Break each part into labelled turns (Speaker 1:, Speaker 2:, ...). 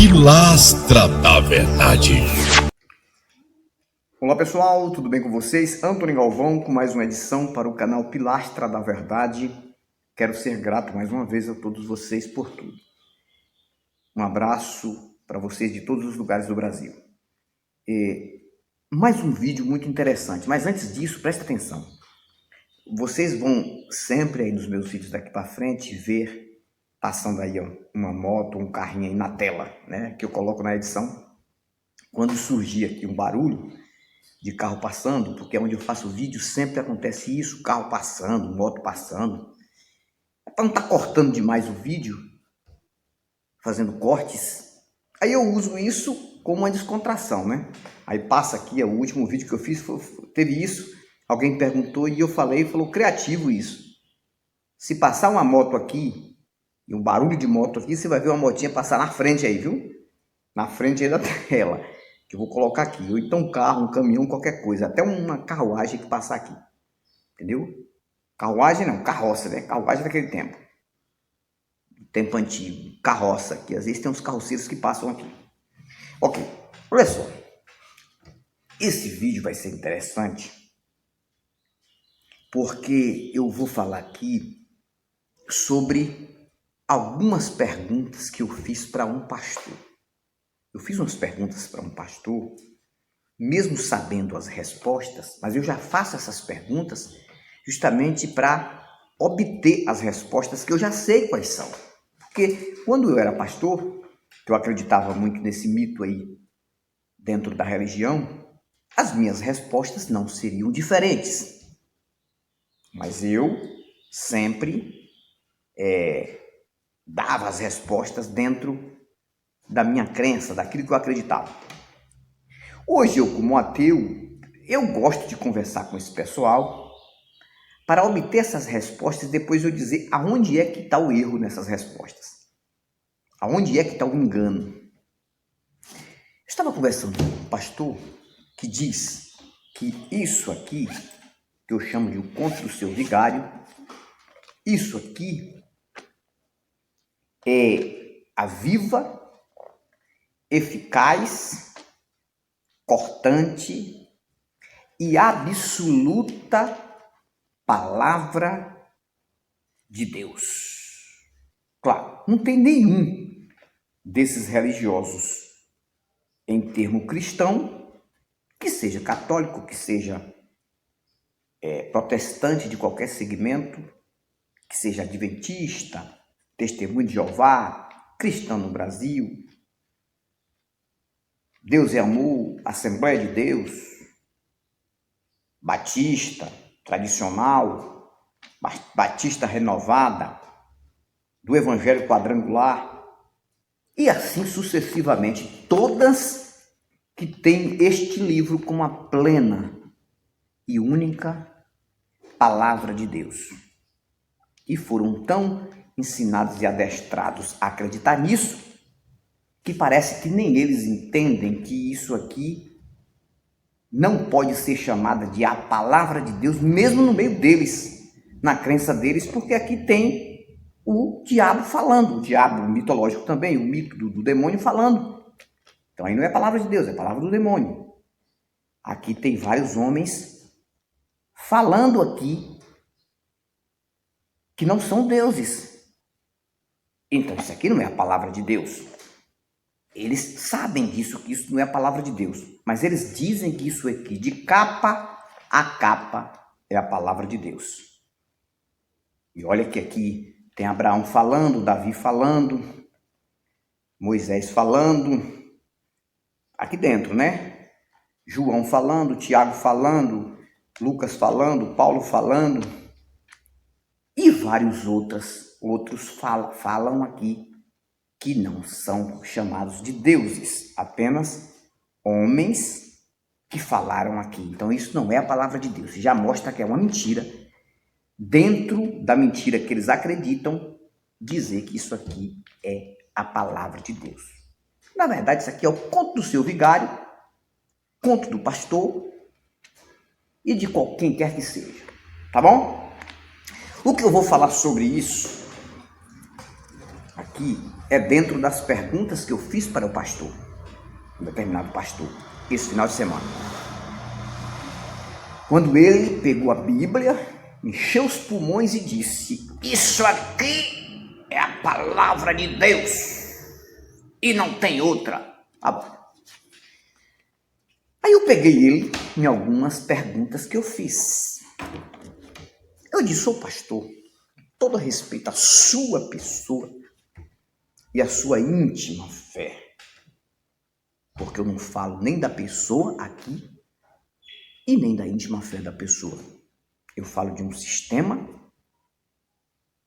Speaker 1: Pilastra da Verdade.
Speaker 2: Olá pessoal, tudo bem com vocês? Antônio Galvão com mais uma edição para o canal Pilastra da Verdade. Quero ser grato mais uma vez a todos vocês por tudo. Um abraço para vocês de todos os lugares do Brasil. Mais um vídeo muito interessante, mas antes disso, presta atenção. Vocês vão sempre aí nos meus vídeos daqui para frente ver passando aí uma moto, um carrinho aí na tela, né? Que eu coloco na edição. Quando surgir aqui um barulho de carro passando, porque é onde eu faço vídeo, sempre acontece isso, carro passando, moto passando. É para não estar cortando demais o vídeo, fazendo cortes. Aí eu uso isso como uma descontração, né? Aí passa aqui, o último vídeo que eu fiz teve isso. Alguém perguntou e eu falou criativo isso. Se passar uma moto aqui, e um barulho de moto aqui, você vai ver uma motinha passar na frente aí, viu? Na frente aí da tela, que eu vou colocar aqui. Ou então um carro, um caminhão, qualquer coisa. Até uma carruagem que passar aqui. Entendeu? Carruagem não, carroça, né? Carruagem daquele tempo. Tempo antigo. Carroça aqui. Às vezes tem uns carroceiros que passam aqui. Ok, olha só. Esse vídeo vai ser interessante porque eu vou falar aqui sobre algumas perguntas que eu fiz para um pastor. Eu fiz umas perguntas para um pastor, mesmo sabendo as respostas, mas eu já faço essas perguntas justamente para obter as respostas que eu já sei quais são. Porque quando eu era pastor, que eu acreditava muito nesse mito aí dentro da religião, as minhas respostas não seriam diferentes. Mas eu sempre dava as respostas dentro da minha crença, daquilo que eu acreditava. Hoje eu, como ateu, eu gosto de conversar com esse pessoal para obter essas respostas e depois eu dizer aonde é que está o erro nessas respostas. Aonde é que está o engano. Eu estava conversando com um pastor que diz que isso aqui, que eu chamo de o conto do seu vigário, isso aqui é a viva, eficaz, cortante e absoluta palavra de Deus. Claro, não tem nenhum desses religiosos em termo cristão, que seja católico, que seja protestante de qualquer segmento, que seja adventista, Testemunho de Jeová, cristão no Brasil, Deus é amor, Assembleia de Deus, Batista, tradicional, Batista renovada, do Evangelho quadrangular, e assim sucessivamente, todas que têm este livro como a plena e única palavra de Deus. E foram tão ensinados e adestrados a acreditar nisso, que parece que nem eles entendem que isso aqui não pode ser chamada de a palavra de Deus, mesmo no meio deles, na crença deles, porque aqui tem o diabo falando, o diabo mitológico também, o mito do demônio falando. Então aí não é a palavra de Deus, é a palavra do demônio. Aqui tem vários homens falando aqui que não são deuses. Então isso aqui não é a palavra de Deus. Eles sabem disso, que isso não é a palavra de Deus. Mas eles dizem que isso aqui, de capa a capa, é a palavra de Deus. E olha que aqui tem Abraão falando, Davi falando, Moisés falando. Aqui dentro, né? João falando, Tiago falando, Lucas falando, Paulo falando. E vários outros falam aqui que não são chamados de deuses, apenas homens que falaram aqui. Então isso não é a palavra de Deus, já mostra que é uma mentira. Dentro da mentira que eles acreditam, dizer que isso aqui é a palavra de Deus. Na verdade, isso aqui é o conto do seu vigário, conto do pastor e de quem quer que seja, tá bom? O que eu vou falar sobre isso aqui é dentro das perguntas que eu fiz para o pastor, um determinado pastor, esse final de semana. Quando ele pegou a Bíblia, encheu os pulmões e disse: isso aqui é a palavra de Deus e não tem outra. Aí eu peguei ele em algumas perguntas que eu fiz. Eu disse: sou pastor, todo respeito à sua pessoa e à sua íntima fé, porque eu não falo nem da pessoa aqui e nem da íntima fé da pessoa. Eu falo de um sistema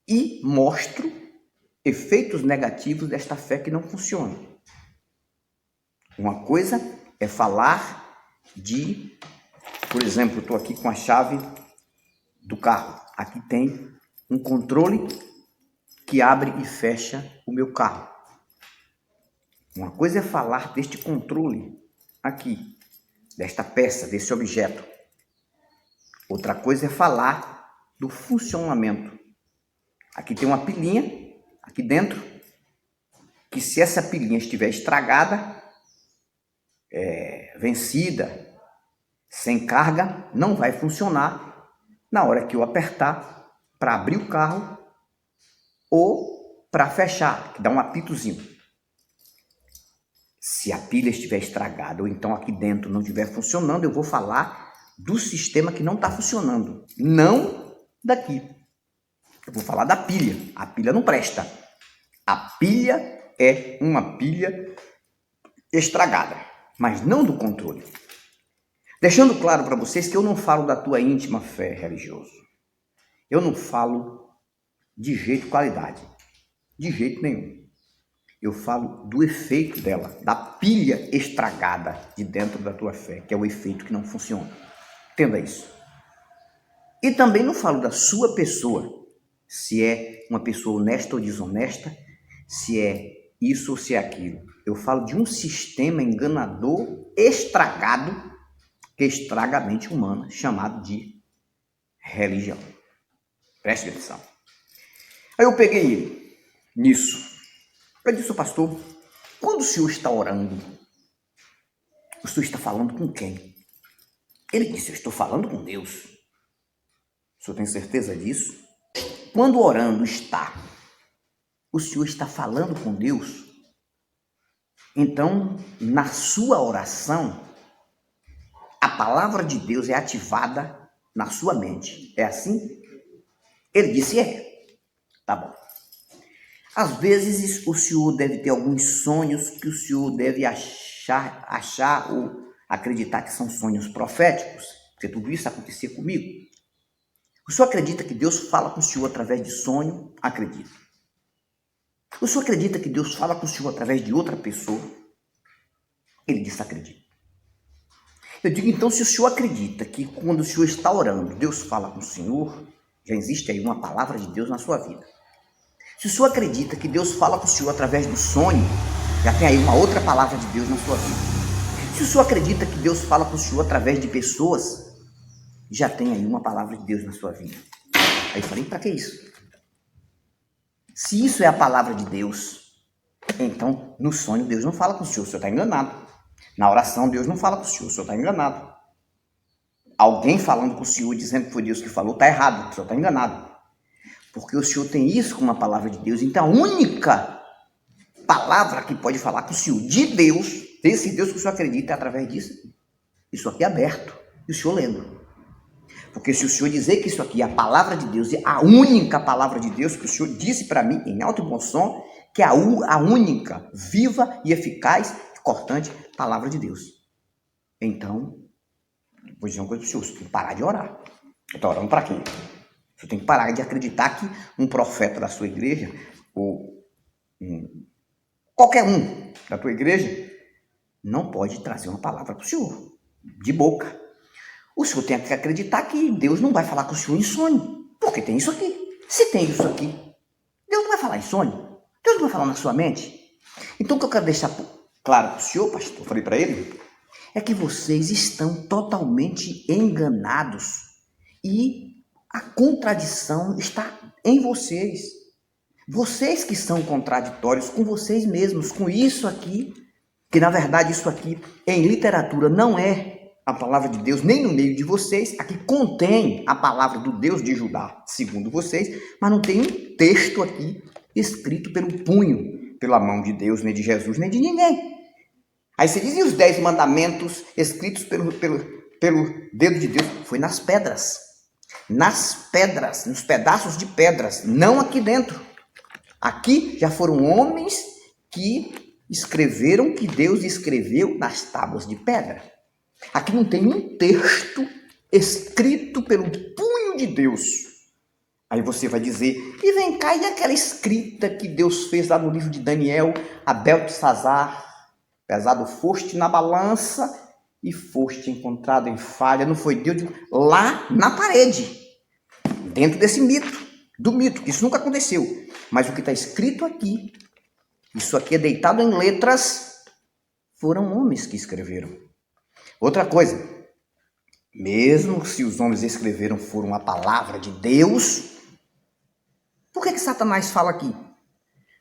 Speaker 2: e mostro efeitos negativos desta fé que não funciona. Uma coisa é falar de, por exemplo, eu estou aqui com a chave do carro. Aqui tem um controle que abre e fecha o meu carro. Uma coisa é falar deste controle aqui, desta peça, desse objeto. Outra coisa é falar do funcionamento. Aqui tem uma pilinha, aqui dentro, que se essa pilinha estiver estragada, vencida, sem carga, não vai funcionar na hora que eu apertar para abrir o carro ou para fechar, que dá um apitozinho. Se a pilha estiver estragada ou então aqui dentro não estiver funcionando, eu vou falar do sistema que não está funcionando, não daqui. Eu vou falar da pilha. A pilha não presta. A pilha é uma pilha estragada, mas não do controle. Deixando claro para vocês que eu não falo da tua íntima fé religiosa. Eu não falo de jeito e qualidade. De jeito nenhum. Eu falo do efeito dela, da pilha estragada de dentro da tua fé, que é o efeito que não funciona. Entenda isso. E também não falo da sua pessoa, se é uma pessoa honesta ou desonesta, se é isso ou se é aquilo. Eu falo de um sistema enganador, estragado, que estraga a mente humana, chamado de religião. Preste atenção. Aí eu peguei ele nisso. Eu disse: pastor, quando o senhor está orando, o senhor está falando com quem? Ele disse: eu estou falando com Deus. O senhor tem certeza disso? Quando orando o senhor está falando com Deus? Então, na sua oração, a palavra de Deus é ativada na sua mente. É assim? Ele disse: é. Tá bom. Às vezes o senhor deve ter alguns sonhos que o senhor deve achar ou acreditar que são sonhos proféticos, porque tudo isso acontecia comigo. O senhor acredita que Deus fala com o senhor através de sonho? Acredito. O senhor acredita que Deus fala com o senhor através de outra pessoa? Ele disse: acredito. Eu digo: então, se o senhor acredita que quando o senhor está orando, Deus fala com o senhor, já existe aí uma palavra de Deus na sua vida. Se o senhor acredita que Deus fala com o senhor através do sonho, já tem aí uma outra palavra de Deus na sua vida. Se o senhor acredita que Deus fala com o senhor através de pessoas, já tem aí uma palavra de Deus na sua vida. Aí eu falei: para que isso? Se isso é a palavra de Deus, então no sonho Deus não fala com o senhor está enganado. Na oração Deus não fala com o senhor está enganado. Alguém falando com o senhor dizendo que foi Deus que falou, está errado, o senhor está enganado. Porque o senhor tem isso como uma palavra de Deus. Então a única palavra que pode falar com o senhor de Deus, desse Deus que o senhor acredita, é através disso. Isso aqui é aberto. E o senhor lendo. Porque se o senhor dizer que isso aqui é a palavra de Deus, é a única palavra de Deus que o senhor disse para mim, em alto e bom som, que é a única, viva e eficaz, cortante palavra de Deus. Então, vou dizer uma coisa para o senhor: você tem que parar de orar. Está orando para quê? Você tem que parar de acreditar que um profeta da sua igreja, ou qualquer um da tua igreja, não pode trazer uma palavra para o senhor, de boca. O senhor tem que acreditar que Deus não vai falar com o senhor em sonho, porque tem isso aqui. Se tem isso aqui, Deus não vai falar em sonho. Deus não vai falar na sua mente. Então o que eu quero deixar claro para o senhor, pastor, falei para ele, é que vocês estão totalmente enganados e a contradição está em vocês. Vocês que são contraditórios com vocês mesmos, com isso aqui, que na verdade isso aqui em literatura não é a palavra de Deus, nem no meio de vocês. Aqui contém a palavra do Deus de Judá, segundo vocês, mas não tem um texto aqui escrito pelo punho, pela mão de Deus, nem de Jesus, nem de ninguém. Aí você diz, e os 10 mandamentos escritos pelo dedo de Deus? Foi nas pedras. Nas pedras, nos pedaços de pedras, não aqui dentro. Aqui já foram homens que escreveram que Deus escreveu nas tábuas de pedra. Aqui não tem um texto escrito pelo punho de Deus. Aí você vai dizer, e vem cá, e aquela escrita que Deus fez lá no livro de Daniel, a Beltesazar, pesado foste na balança e foste encontrado em falha, não foi Deus? Lá na parede, dentro desse mito, do mito, que isso nunca aconteceu. Mas o que está escrito aqui, isso aqui é deitado em letras, foram homens que escreveram. Outra coisa, mesmo se os homens escreveram foram a palavra de Deus, por que Satanás fala aqui?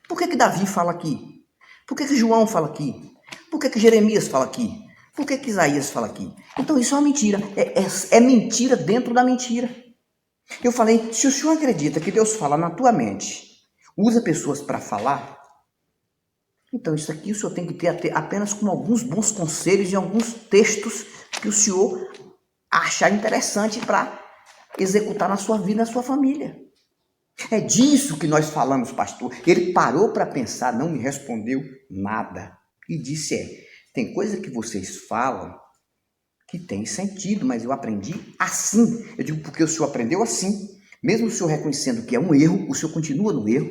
Speaker 2: Por que Davi fala aqui? Por que João fala aqui? Por que Jeremias fala aqui? Por que Isaías fala aqui? Então isso é uma mentira, é mentira dentro da mentira. Eu falei, se o senhor acredita que Deus fala na tua mente, usa pessoas para falar, então isso aqui o senhor tem que ter apenas com alguns bons conselhos e alguns textos que o senhor achar interessante para executar na sua vida, na sua família. É disso que nós falamos, pastor. Ele parou para pensar, não me respondeu nada. E disse, tem coisa que vocês falam que tem sentido, mas eu aprendi assim. Eu digo, porque o senhor aprendeu assim. Mesmo o senhor reconhecendo que é um erro, o senhor continua no erro.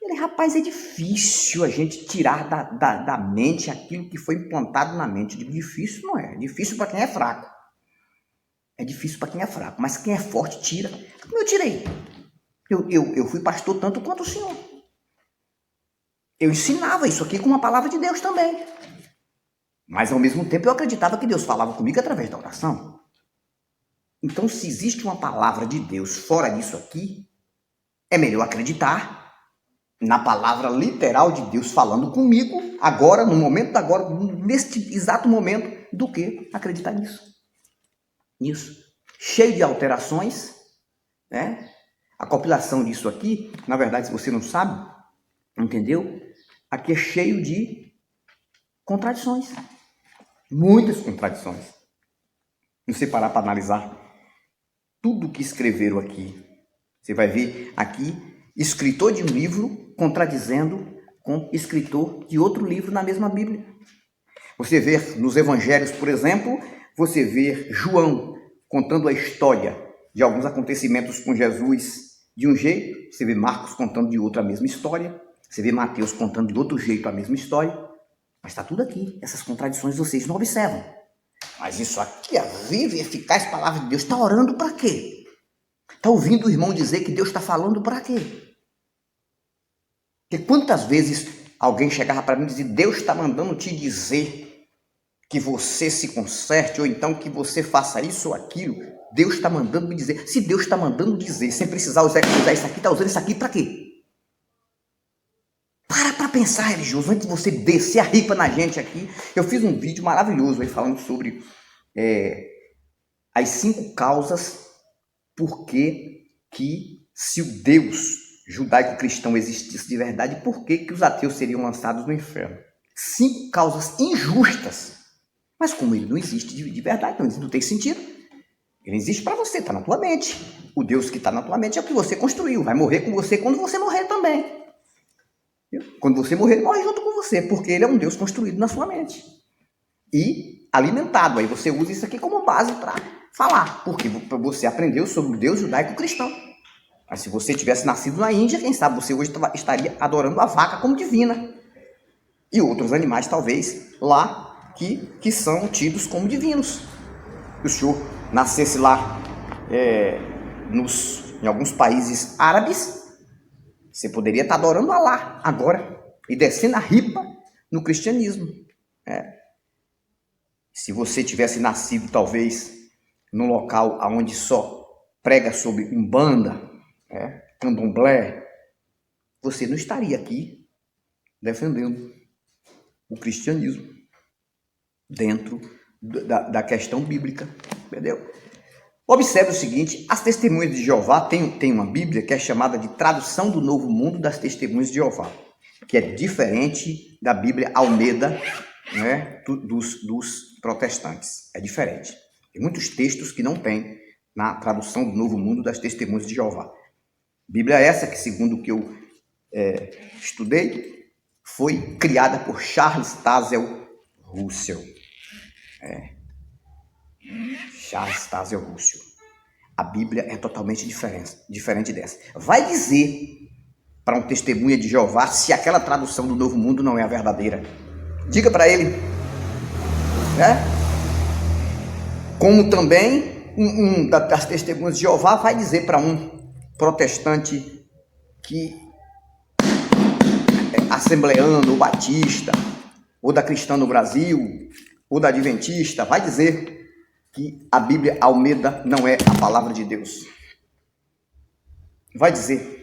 Speaker 2: Ele, rapaz, é difícil a gente tirar da mente aquilo que foi implantado na mente. Eu digo, difícil não é. É difícil para quem é fraco. É difícil para quem é fraco. Mas quem é forte, tira. Como eu tirei? Eu fui pastor tanto quanto o senhor. Eu ensinava isso aqui com uma palavra de Deus também. Mas ao mesmo tempo eu acreditava que Deus falava comigo através da oração. Então, se existe uma palavra de Deus fora disso aqui, é melhor acreditar na palavra literal de Deus falando comigo, agora, no momento da agora, neste exato momento, do que acreditar nisso. Nisso. Cheio de alterações, né? A compilação disso aqui, na verdade, se você não sabe, entendeu? Aqui é cheio de contradições. Muitas contradições. Se você parar para analisar tudo que escreveram aqui, você vai ver aqui escritor de um livro contradizendo com escritor de outro livro na mesma Bíblia. Você vê nos evangelhos, por exemplo, você vê João contando a história de alguns acontecimentos com Jesus de um jeito, você vê Marcos contando de outro a mesma história, você vê Mateus contando de outro jeito a mesma história, mas está tudo aqui. Essas contradições vocês não observam. Mas isso aqui, a viva e eficaz palavra de Deus, está orando para quê? Está ouvindo o irmão dizer que Deus está falando para quê? Porque quantas vezes alguém chegava para mim e dizia, Deus está mandando te dizer que você se conserte, ou então que você faça isso ou aquilo. Deus está mandando me dizer. Se Deus está mandando dizer, sem precisar usar isso aqui, está usando isso aqui para quê? Para pensar, religioso, antes de você descer a ripa na gente aqui. Eu fiz um vídeo maravilhoso aí falando sobre as 5 causas por que se o Deus judaico-cristão existisse de verdade, por que os ateus seriam lançados no inferno? 5 causas injustas. Mas como ele não existe de verdade, não tem sentido. Ele existe para você, está na tua mente. O Deus que está na tua mente é o que você construiu. Vai morrer com você quando você morrer também. Quando você morrer, ele morre junto com você, porque ele é um Deus construído na sua mente. E alimentado. Aí você usa isso aqui como base para falar. Porque você aprendeu sobre o Deus judaico-cristão. Mas se você tivesse nascido na Índia, quem sabe você hoje estaria adorando a vaca como divina. E outros animais, talvez, lá, que são tidos como divinos. Se o senhor nascesse lá em alguns países árabes, você poderia estar adorando Alá agora e descendo a ripa no cristianismo. Se você tivesse nascido, talvez, num local onde só prega sobre Umbanda, Candomblé, você não estaria aqui defendendo o cristianismo dentro da questão bíblica, entendeu? Observe o seguinte, as Testemunhas de Jeová tem uma Bíblia que é chamada de Tradução do Novo Mundo das Testemunhas de Jeová, que é diferente da Bíblia Almeida, né, dos protestantes. É diferente. Tem muitos textos que não tem na Tradução do Novo Mundo das Testemunhas de Jeová. Bíblia essa que, segundo o que eu estudei, foi criada por Charles Tazel Russell. Charles Tazel Russell. A Bíblia é totalmente diferente dessa. Vai dizer para um testemunha de Jeová se aquela tradução do Novo Mundo não é a verdadeira. Diga para ele. Como também um das testemunhas de Jeová vai dizer para um protestante que é assembleano, ou batista, ou da Cristã no Brasil, ou da Adventista, vai dizer que a Bíblia Almeida não é a palavra de Deus. Vai dizer.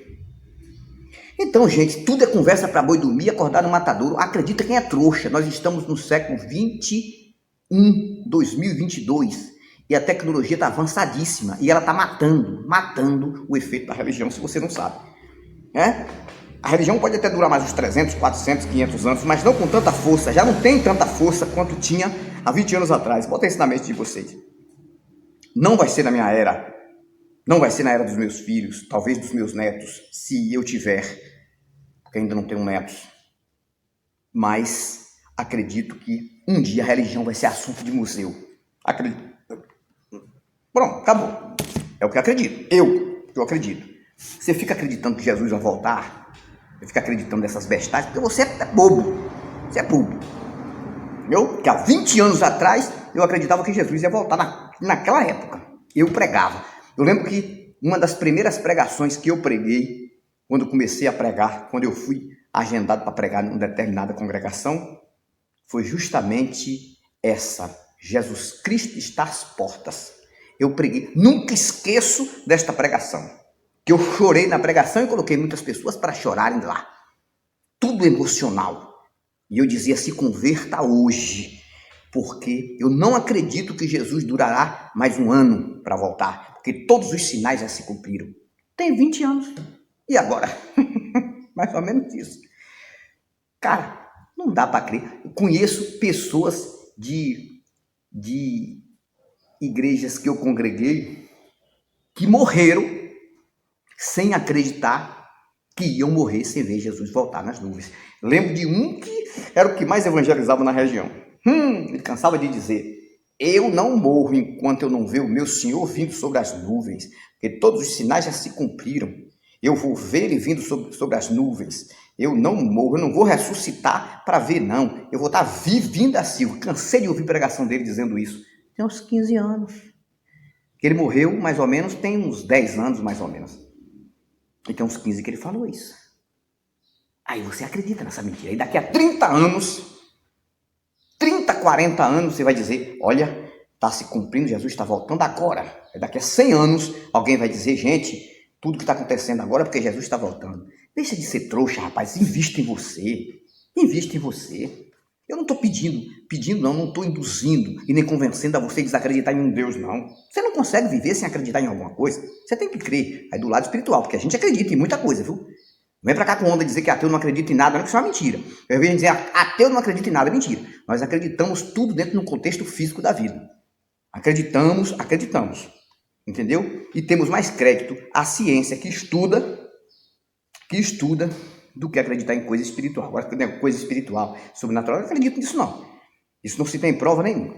Speaker 2: Então, gente, tudo é conversa para boi dormir, acordar no matadouro. Acredita quem é trouxa. Nós estamos no século 21, 2022, e a tecnologia está avançadíssima, e ela está matando o efeito da religião, se você não sabe. A religião pode até durar mais uns 300, 400, 500 anos, mas não com tanta força. Já não tem tanta força quanto tinha há 20 anos atrás. Bota isso na mente de vocês. Não vai ser na minha era. Não vai ser na era dos meus filhos, talvez dos meus netos, se eu tiver, porque ainda não tenho netos. Mas acredito que um dia a religião vai ser assunto de museu. Acredito. Pronto, acabou. É o que eu acredito. Eu acredito. Você fica acreditando que Jesus vai voltar? Você fica acreditando nessas bestagens? Porque você é bobo. Você é bobo. Que há 20 anos atrás eu acreditava que Jesus ia voltar naquela época. Eu pregava. Eu lembro que uma das primeiras pregações que eu preguei, quando comecei a pregar, quando eu fui agendado para pregar em uma determinada congregação, foi justamente essa: Jesus Cristo está às portas. Eu preguei, nunca esqueço desta pregação, que eu chorei na pregação e coloquei muitas pessoas para chorarem lá. Tudo emocional. E eu dizia, se converta hoje, porque eu não acredito que Jesus durará mais um ano para voltar, porque todos os sinais já se cumpriram. Tem 20 anos. E agora? Mais ou menos isso. Cara, não dá para crer. Eu conheço pessoas de igrejas que eu congreguei que morreram sem acreditar que iam morrer sem ver Jesus voltar nas nuvens. Lembro de um que era o que mais evangelizava na região. Ele cansava de dizer, eu não morro enquanto eu não ver o meu Senhor vindo sobre as nuvens, porque todos os sinais já se cumpriram. Eu vou ver ele vindo sobre as nuvens. Eu não morro, eu não vou ressuscitar para ver, não. Eu vou estar vindo assim. Eu cansei de ouvir pregação dele dizendo isso. Tem uns 15 anos. Que ele morreu, mais ou menos, tem uns 10 anos, mais ou menos. E tem uns 15 que ele falou isso. Aí você acredita nessa mentira. E daqui a 30 anos, 30, 40 anos, você vai dizer, olha, está se cumprindo, Jesus está voltando agora. E daqui a 100 anos, alguém vai dizer, gente, tudo que está acontecendo agora é porque Jesus está voltando. Deixa de ser trouxa, rapaz, invista em você. Invista em você. Eu não estou pedindo não estou induzindo e nem convencendo a você a desacreditar em um Deus, não. Você não consegue viver sem acreditar em alguma coisa. Você tem que crer aí do lado espiritual, porque a gente acredita em muita coisa, viu? Não vem pra cá com onda dizer que ateu não acredita em nada, não, que isso é uma mentira. Eu venho dizer ateu não acredita em nada, é mentira. Nós acreditamos tudo dentro do contexto físico da vida. Acreditamos. Entendeu? E temos mais crédito à ciência que estuda do que acreditar em coisa espiritual. Agora, coisa espiritual, sobrenatural, eu não acredito nisso, não. Isso não se tem prova nenhuma.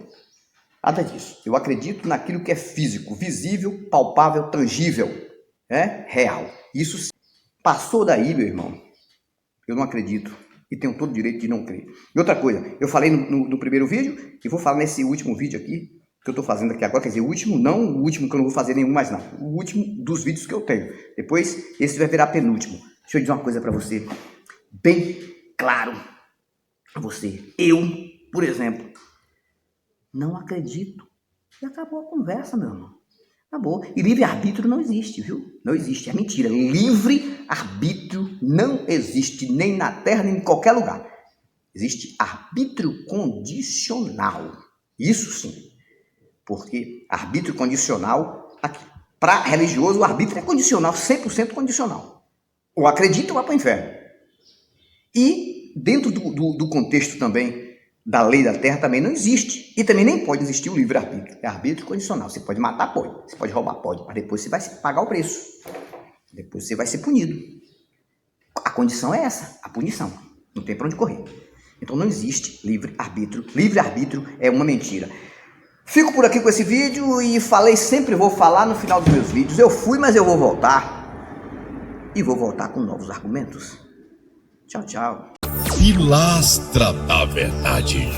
Speaker 2: Nada disso. Eu acredito naquilo que é físico, visível, palpável, tangível, real. Isso passou daí, meu irmão. Eu não acredito. E tenho todo o direito de não crer. E outra coisa, eu falei no primeiro vídeo, e vou falar nesse último vídeo aqui, que eu estou fazendo aqui agora, quer dizer, o último que eu não vou fazer nenhum mais não. O último dos vídeos que eu tenho. Depois, esse vai virar penúltimo. Deixa eu dizer uma coisa para você, bem claro a você. Eu, por exemplo, não acredito. E acabou a conversa, meu irmão. Acabou. E livre-arbítrio não existe, viu? Não existe, é mentira. Livre-arbítrio não existe nem na Terra, nem em qualquer lugar. Existe arbítrio condicional. Isso sim. Porque arbítrio condicional, para religioso, o arbítrio é condicional, 100% condicional. Ou acredita ou vai para o inferno. E dentro do contexto também da lei da Terra também não existe. E também nem pode existir o livre-arbítrio. É arbítrio condicional. Você pode matar, pode. Você pode roubar, pode. Mas depois você vai pagar o preço. Depois você vai ser punido. A condição é essa, a punição. Não tem para onde correr. Então não existe livre-arbítrio. Livre-arbítrio é uma mentira. Fico por aqui com esse vídeo e sempre vou falar no final dos meus vídeos. Eu fui, mas eu vou voltar. E vou voltar com novos argumentos. Tchau, tchau.
Speaker 1: Pilastra da Verdade.